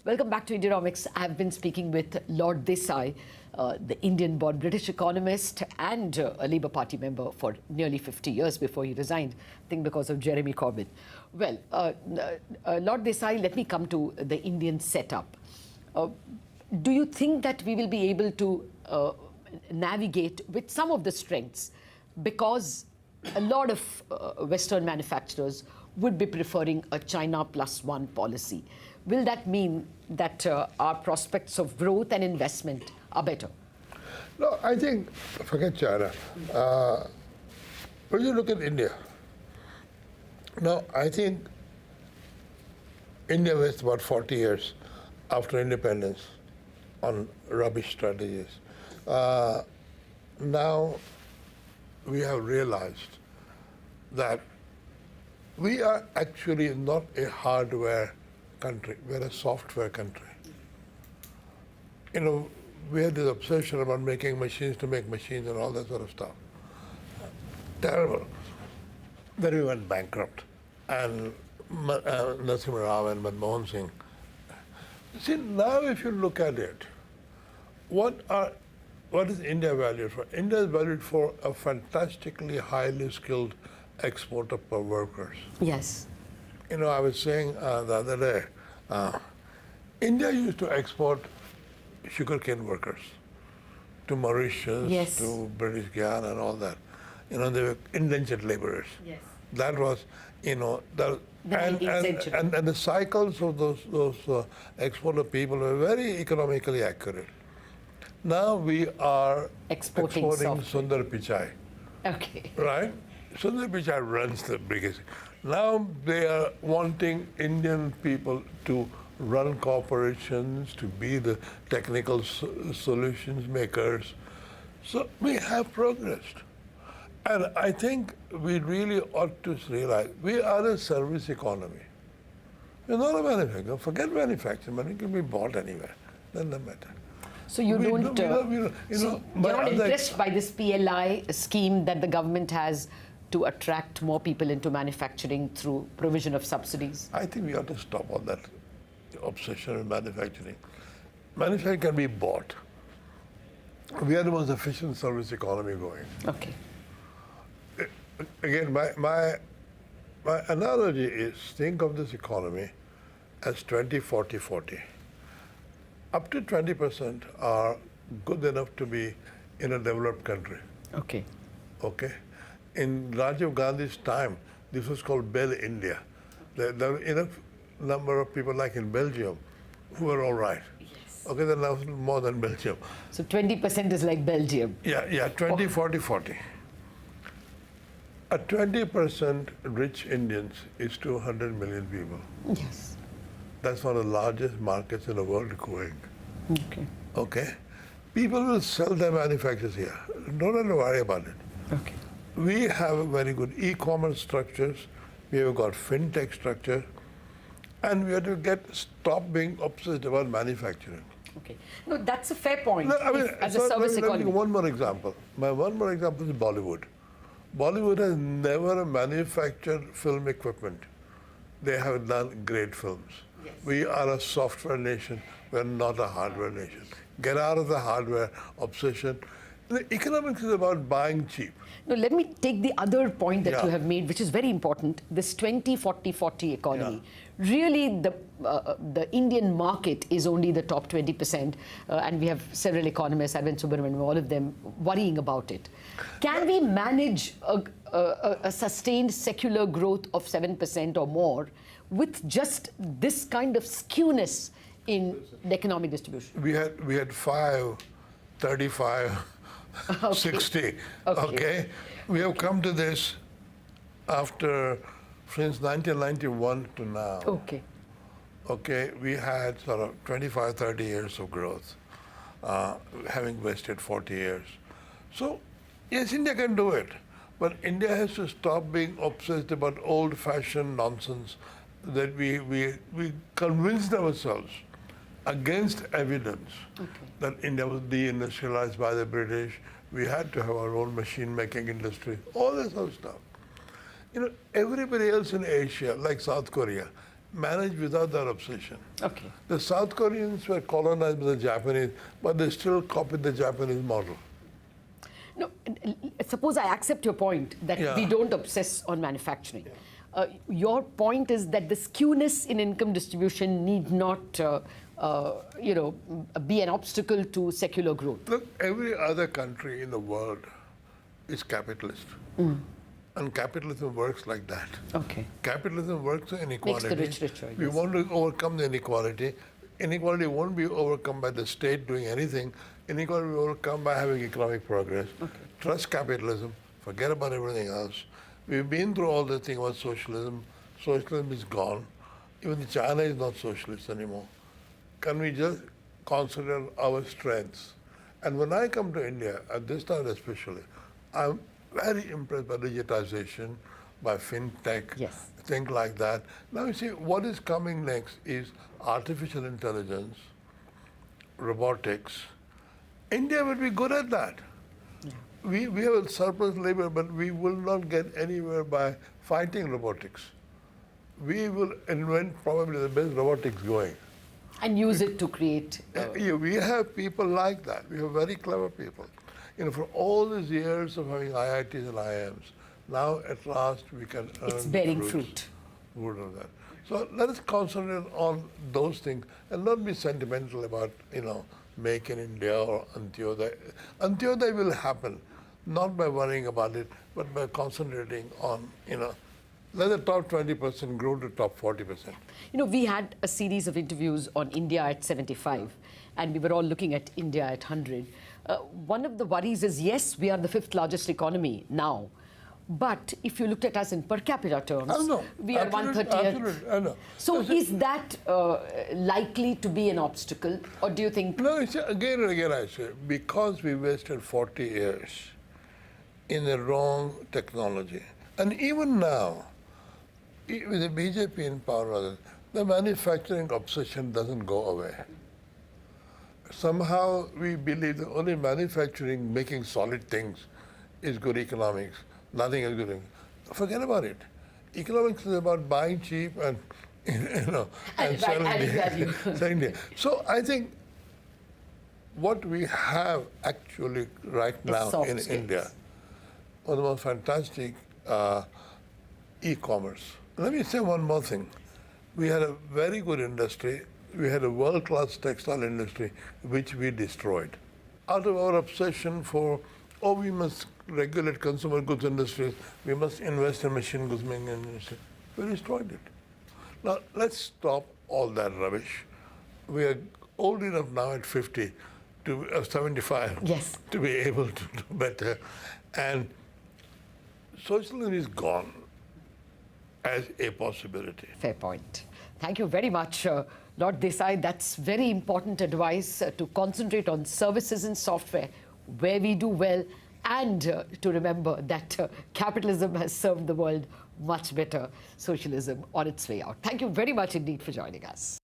Welcome back to Economics. I've been speaking with Lord Desai, the Indian-born British economist and a Labour Party member for nearly 50 years before he resigned, I think because of Jeremy Corbyn. Well, Lord Desai, let me come to the Indian setup. Do you think that we will be able to navigate with some of the strengths, because a lot of Western manufacturers would be preferring a China plus one policy? Will that mean that our prospects of growth and investment are better? No, I think, forget China. When you look at India, now I think India was about 40 years after independence on rubbish strategies. Now we have realized that we are actually not a hardware country, we're a software country. You know, we had this obsession about making machines to make machines and all that sort of stuff. Terrible. Then we went bankrupt. And Narasimha Rao and Manmohan Singh. See, now if you look at it, what is India valued for? India is valued for a fantastically highly skilled exporter per workers. Yes. You know, I was saying the other day, India used to export sugarcane workers to Mauritius, Yes. to British Guyana and all that. You know, they were indentured laborers. Yes. That was, you know, The 19th century. and the cycles of those exporter people were very economically accurate. Now we are Exporting software. Sundar Pichai. Okay. Right? Sundar Pichai runs the biggest. Now they are wanting Indian people to run corporations, to be the technical solutions makers. So we have progressed. And I think we really ought to realize we are a service economy. We're not a manufacturer. Forget manufacturing. Money can be bought anywhere. Doesn't matter. So you're not impressed by this PLI scheme that the government has to attract more people into manufacturing through provision of subsidies? I think we ought to stop all that obsession with manufacturing. Manufacturing can be bought. We are the most efficient service economy going. Okay. Again, my analogy is, think of this economy as 20, 40, 40. Up to 20% are good enough to be in a developed country. Okay. Okay? In Rajiv Gandhi's time, this was called Bel India. There were enough number of people like in Belgium who were all right. Yes. Okay, then now more than Belgium. So 20% is like Belgium. Yeah, 20, 40, 40. A 20% rich Indians is 200 million people. Yes. That's one of the largest markets in the world growing. Okay. Okay? People will sell their manufacturers here. Don't have to worry about it. Okay. We have very good e-commerce structures. We have got fintech structure. And we have to stop being obsessed about manufacturing. Okay. No, that's a fair point. No, I mean, As a service let me economy. give one more example. My one more example is Bollywood. Bollywood has never manufactured film equipment. They have done great films. Yes. We are a software nation. We're not a hardware nation. Get out of the hardware obsession. The economics is about buying cheap. No, let me take the other point that Yeah. you have made, which is very important, this 20-40-40 economy. Really, the Indian market is only the top 20%, and we have several economists, Arvind Subramanian, all of them worrying about it. Can we manage a sustained secular growth of 7% or more with just this kind of skewness in the economic distribution? We had 5, 35, Okay. 60. Okay. Okay? We have come to this since 1991 to now. Okay. Okay, we had sort of 25, 30 years of growth, having wasted 40 years. So, yes, India can do it, but India has to stop being obsessed about old-fashioned nonsense that we convinced ourselves against evidence that India was deindustrialized by the British. We had to have our own machine-making industry, all this sort of stuff. You know, everybody else in Asia, like South Korea, manage without that obsession. Okay. The South Koreans were colonized by the Japanese, but they still copied the Japanese model. No, suppose I accept your point that Yeah. we don't obsess on manufacturing. Your point is that the skewness in income distribution need not, be an obstacle to secular growth. Look, every other country in the world is capitalist. And capitalism works like that. Okay. Capitalism works on inequality. Makes the rich richer, We yes. want to overcome the inequality. Inequality won't be overcome by the state doing anything. Inequality will be overcome by having economic progress. Okay. Trust capitalism. Forget about everything else. We've been through all the thing about socialism. Socialism is gone. Even China is not socialist anymore. Can we just consider our strengths? And when I come to India, at this time especially, I'm very impressed by digitization, by fintech, Yes. things like that. Now you see, what is coming next is artificial intelligence, robotics. India will be good at that. Yeah. We have a surplus labor, but we will not get anywhere by fighting robotics. We will invent probably the best robotics going. And use it to create. We have people like that. We have very clever people. For all these years of having IITs and IIMs, now at last we can earn It's bearing fruit fruit. of that. So let us concentrate on those things and not be sentimental about, Make in India or Antyodaya. Antyodaya will happen, not by worrying about it, but by concentrating on, let the top 20% grow to top 40%. We had a series of interviews on India at 75, and we were all looking at India at 100. One of the worries is, yes, we are the 5th largest economy now, but if you looked at us in per capita terms, I know. we are 130th. Absolutely, I know. So is that likely to be an obstacle, or do you think? No, it's again and again I say, because we wasted 40 years in the wrong technology. And even now, with the BJP in power, the manufacturing obsession doesn't go away. Somehow we believe that only manufacturing, making solid things, is good economics. Nothing is good. Forget about it. Economics is about buying cheap and And selling adding dear. value. Selling dear. So I think what we have actually right now soft in skills. India, one of the most fantastic e-commerce. Let me say one more thing. We had a very good industry. We had a world-class textile industry, which we destroyed. Out of our obsession for, we must regulate consumer goods industries, we must invest in machine goods making industry, we destroyed it. Now, let's stop all that rubbish. We are old enough now at 50, 75, Yes. to be able to do better. And socialism is gone as a possibility. Fair point. Thank you very much, Lord Desai. That's very important advice to concentrate on services and software where we do well, and to remember that capitalism has served the world much better, socialism on its way out. Thank you very much indeed for joining us.